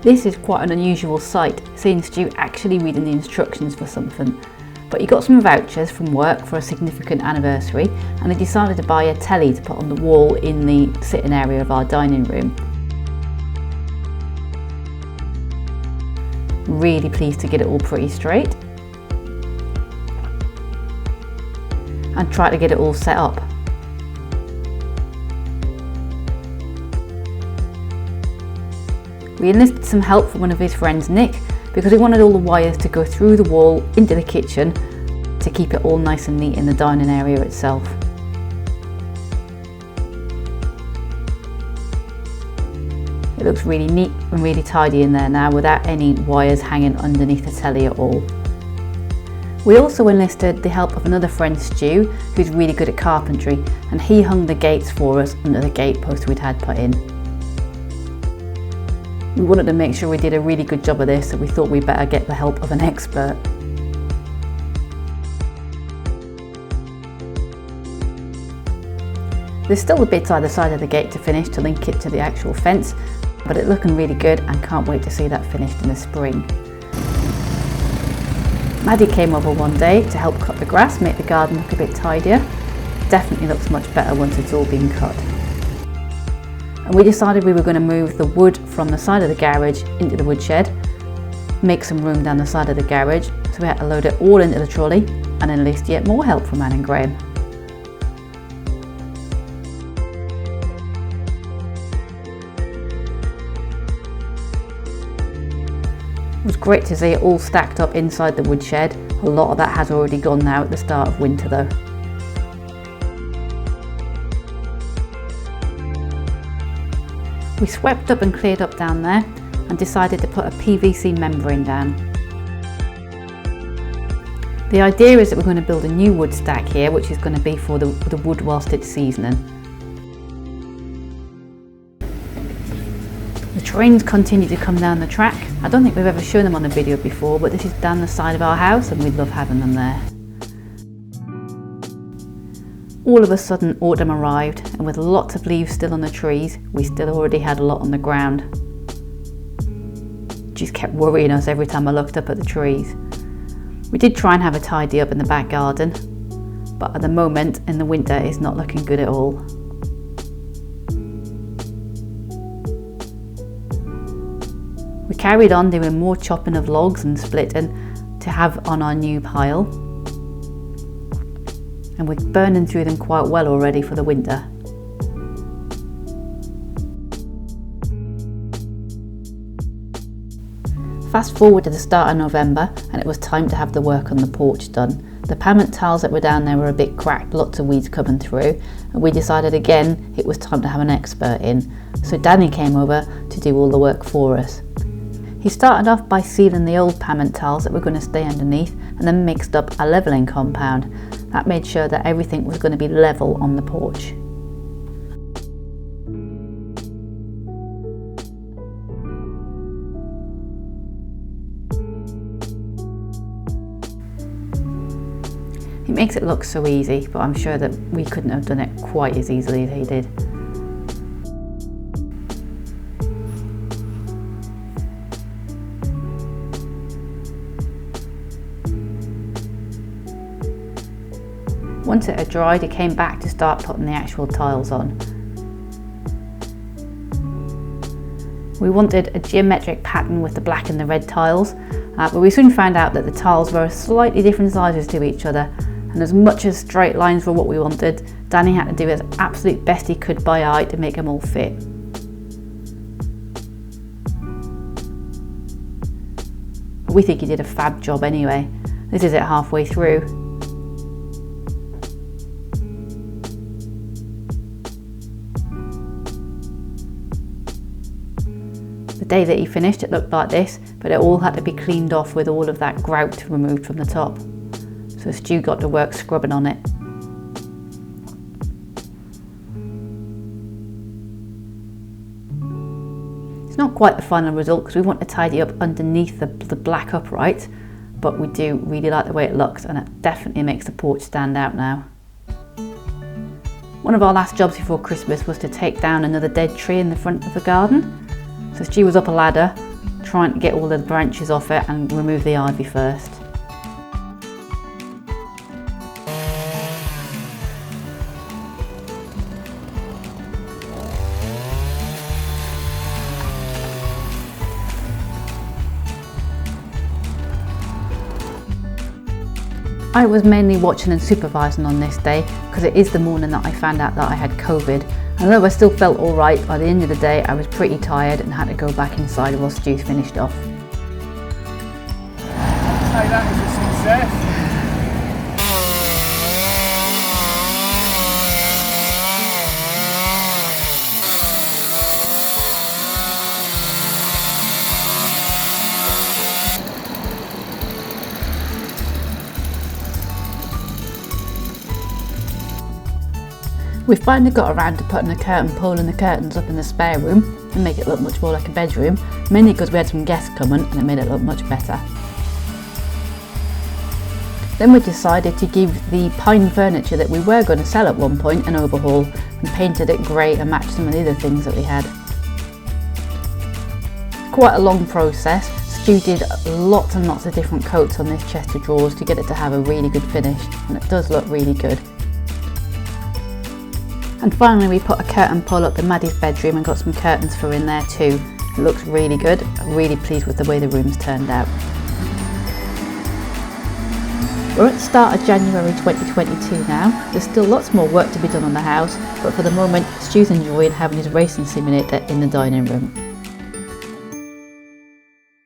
This is quite an unusual sight, seeing Stu actually reading the instructions for something. But he got some vouchers from work for a significant anniversary, and he decided to buy a telly to put on the wall in the sitting area of our dining room. Really pleased to get it all pretty straight and try to get it all set up. We enlisted some help from one of his friends, Nick, because he wanted all the wires to go through the wall into the kitchen to keep it all nice and neat in the dining area itself. It looks really neat and really tidy in there now without any wires hanging underneath the telly at all. We also enlisted the help of another friend, Stu, who's really good at carpentry, and he hung the gates for us under the gate post we'd had put in. We wanted to make sure we did a really good job of this, so we thought we'd better get the help of an expert. There's still the bits either side of the gate to finish to link it to the actual fence, but it's looking really good and can't wait to see that finished in the spring. Maddie came over one day to help cut the grass, make the garden look a bit tidier. Definitely looks much better once it's all been cut. And we decided we were going to move the wood from the side of the garage into the woodshed, make some room down the side of the garage, so we had to load it all into the trolley and enlist yet more help from Anne and Graham. It was great to see it all stacked up inside the woodshed. A lot of that has already gone now at the start of winter though. We swept up and cleared up down there and decided to put a PVC membrane down. The idea is that we're going to build a new wood stack here, which is going to be for the wood whilst it's seasoning. The trains continue to come down the track. I don't think we've ever shown them on a video before, but this is down the side of our house and we love having them there. All of a sudden autumn arrived, and with lots of leaves still on the trees, we still already had a lot on the ground. It just kept worrying us every time I looked up at the trees. We did try and have a tidy up in the back garden, but at the moment in the winter it's not looking good at all. We carried on doing more chopping of logs and splitting to have on our new pile. And we're burning through them quite well already for the winter. Fast forward to the start of November and it was time to have the work on the porch done. The pavement tiles that were down there were a bit cracked, lots of weeds coming through, and we decided again it was time to have an expert in. So Danny came over to do all the work for us. He started off by sealing the old pavement tiles that were going to stay underneath and then mixed up a levelling compound. That made sure that everything was going to be level on the porch. He makes it look so easy, but I'm sure that we couldn't have done it quite as easily as he did. Once it had dried, he came back to start putting the actual tiles on. We wanted a geometric pattern with the black and the red tiles, but we soon found out that the tiles were slightly different sizes to each other, and as much as straight lines were what we wanted, Danny had to do his absolute best he could by eye to make them all fit. But we think he did a fab job anyway. This is it halfway through. The day that he finished it looked like this, but it all had to be cleaned off with all of that grout removed from the top. So Stu got to work scrubbing on it. It's not quite the final result because we want to tidy up underneath the black upright, but we do really like the way it looks and it definitely makes the porch stand out now. One of our last jobs before Christmas was to take down another dead tree in the front of the garden. So Stu was up a ladder trying to get all the branches off it and remove the ivy first. I was mainly watching and supervising on this day because it is the morning that I found out that I had COVID. And although I still felt alright, by the end of the day I was pretty tired and had to go back inside while Stu finished off. Say that is a success. We finally got around to putting a curtain pole and the curtains up in the spare room and make it look much more like a bedroom, mainly because we had some guests coming and it made it look much better. Then we decided to give the pine furniture that we were going to sell at one point an overhaul and painted it grey and matched some of the other things that we had. Quite a long process. Stu did lots and lots of different coats on this chest of drawers to get it to have a really good finish, and it does look really good. And finally we put a curtain pole up in Maddie's bedroom and got some curtains for in there too. It looks really good. I'm really pleased with the way the room's turned out. We're at the start of January 2022 now. There's still lots more work to be done on the house, but for the moment Stu's enjoying having his racing simulator in the dining room.